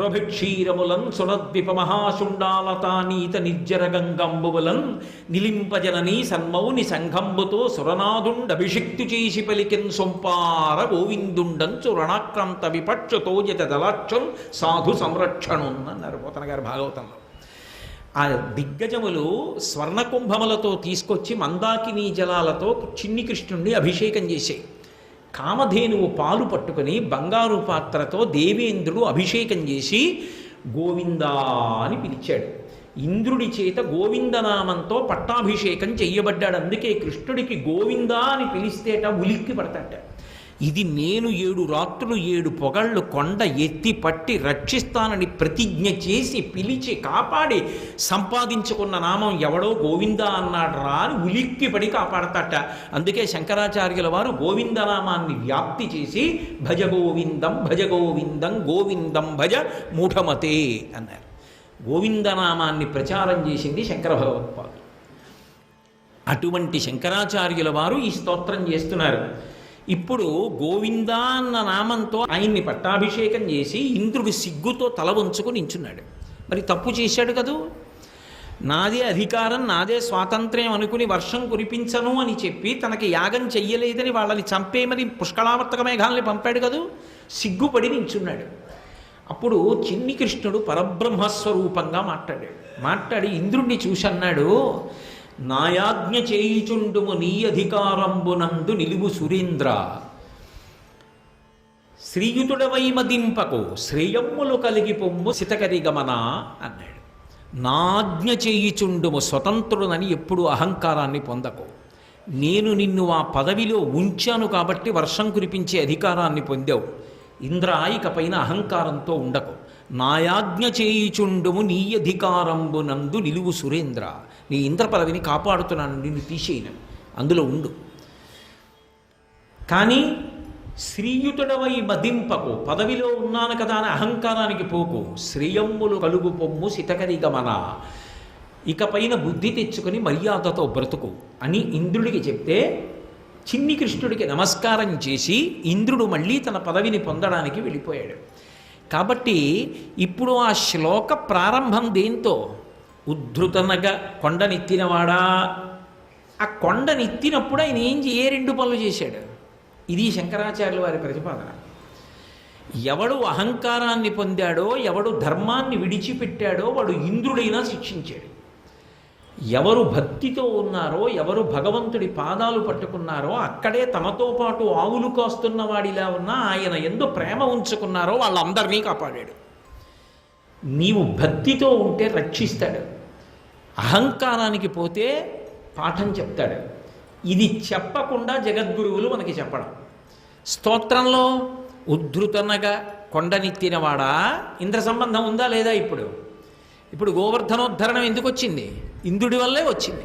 సురభిక్షీరములన్ సురద్విప మహాశుండాలతానీత నిర్జర గంగంబువలన్ నిలింపజననీ సన్మౌని సంఘంబుతో సురనాదుండభిషిక్తు చేసి పలికెన్ సొంపార గోవిందుండంచు రణాక్రాంత విపక్షతోజత దళాక్షం సాధు సంరక్షణున్ అన్నారు పోతన గారు భాగవతంలో. ఆ దిగ్గజములు స్వర్ణకుంభములతో తీసుకొచ్చి మందాకినీ జలాలతో చిన్ని కృష్ణుణ్ణి అభిషేకం చేశాయి. కామధేనువు పాలు పట్టుకుని బంగారు పాత్రతో దేవేంద్రుడు అభిషేకం చేసి గోవిందా అని పిలిచాడు. ఇంద్రుడి చేత గోవిందనామంతో పట్టాభిషేకం చెయ్యబడ్డాడు. అందుకే కృష్ణుడికి గోవిందా అని పిలిస్తేట ఉలిక్కి పడతాట. ఇది నేను 7 రాత్రులు 7 పొగళ్ళు కొండ ఎత్తి పట్టి రక్షిస్తానని ప్రతిజ్ఞ చేసి పిలిచి కాపాడి సంపాదించుకున్న నామం ఎవడో గోవిందా అన్నాడు రా అని ఉలిక్కి పడి కాపాడతాట. అందుకే శంకరాచార్యుల వారు గోవిందనామాన్ని వ్యాప్తి చేసి భజ గోవిందం భజ గోవిందం గోవిందం భజ మూఢమతే అన్నారు. గోవిందనామాన్ని ప్రచారం చేసింది శంకర భగవత్పాదులు. అటువంటి శంకరాచార్యుల వారు ఈ స్తోత్రం చేస్తున్నారు. ఇప్పుడు గోవిందా అన్న నామంతో ఆయన్ని పట్టాభిషేకం చేసి ఇంద్రుడు సిగ్గుతో తల వంచుకొని నించున్నాడు. మరి తప్పు చేశాడు కదూ. నాదే అధికారం నాదే స్వాతంత్ర్యం అనుకుని వర్షం కురిపించను అని చెప్పి తనకి యాగం చెయ్యలేదని వాళ్ళని చంపేమని పుష్కళావర్తక మేఘాలని పంపాడు కదూ. సిగ్గుపడి నించున్నాడు. అప్పుడు చిన్ని కృష్ణుడు పరబ్రహ్మస్వరూపంగా మాట్లాడి ఇంద్రుణ్ణి చూసి అన్నాడు, నాయాజ్ఞ చేయుచుండుము నీ అధికారంబునందు నిలువు సురేంద్ర, శ్రీయుతుడవై మదింపకు శ్రేయమ్ములు కలిగి పొమ్ము సితకరి గమన అన్నాడు. నాజ్ఞ చేయుచుండుము, స్వతంత్రుడని ఎప్పుడు అహంకారాన్ని పొందకు. నేను నిన్ను ఆ పదవిలో ఉంచాను కాబట్టి వర్షం కురిపించే అధికారాన్ని పొందావు. ఇంద్ర ఇక పైన అహంకారంతో ఉండకు. నాయాజ్ఞ చేయుచుండుము నీ అధికారంబునందు నిలువు సురేంద్ర, నీ ఇంద్ర పదవిని కాపాడుతున్నాను, నిన్ను తీసేయను, అందులో ఉండు. కానీ శ్రీయుతుడవై మదింపకు, పదవిలో ఉన్నాను కదా అని అహంకారానికి పోకు. శ్రేయమ్ములు కలుగు పొమ్ము సితకరి గమన, ఇక పైన బుద్ధి తెచ్చుకొని మర్యాదతో బ్రతుకు అని ఇంద్రుడికి చెప్తే చిన్ని కృష్ణుడికి నమస్కారం చేసి ఇంద్రుడు మళ్ళీ తన పదవిని పొందడానికి వెళ్ళిపోయాడు. కాబట్టి ఇప్పుడు ఆ శ్లోక ప్రారంభం దేంతో? ఉద్ధృతనగా కొండనెత్తినవాడా. ఆ కొండనెత్తినప్పుడు ఆయన ఏ 2 పనులు చేశాడు? ఇది శంకరాచార్యుల వారి ప్రతిపాదన. ఎవడు అహంకారాన్ని పొందాడో, ఎవడు ధర్మాన్ని విడిచిపెట్టాడో వాడు ఇంద్రుడైనా శిక్షించాడు. ఎవరు భక్తితో ఉన్నారో, ఎవరు భగవంతుడి పాదాలు పట్టుకున్నారో, అక్కడే తమతో పాటు ఆవులు కాస్తున్న వాడిలా ఉన్నా ఆయన యందు ప్రేమ ఉంచుకున్నారో వాళ్ళందరినీ కాపాడాడు. నీవు భక్తితో ఉంటే రక్షిస్తాడు, అహంకారానికి పోతే పాఠం చెప్తాడు. ఇది చెప్పకుండా జగద్గురువులు మనకి చెప్పడం. స్తోత్రంలో ఉద్ధృతనగా కొండనెత్తినవాడా, ఇంద్ర సంబంధం ఉందా లేదా? ఇప్పుడు గోవర్ధనోద్ధరణం ఎందుకు వచ్చింది? ఇంద్రుడి వల్లే వచ్చింది.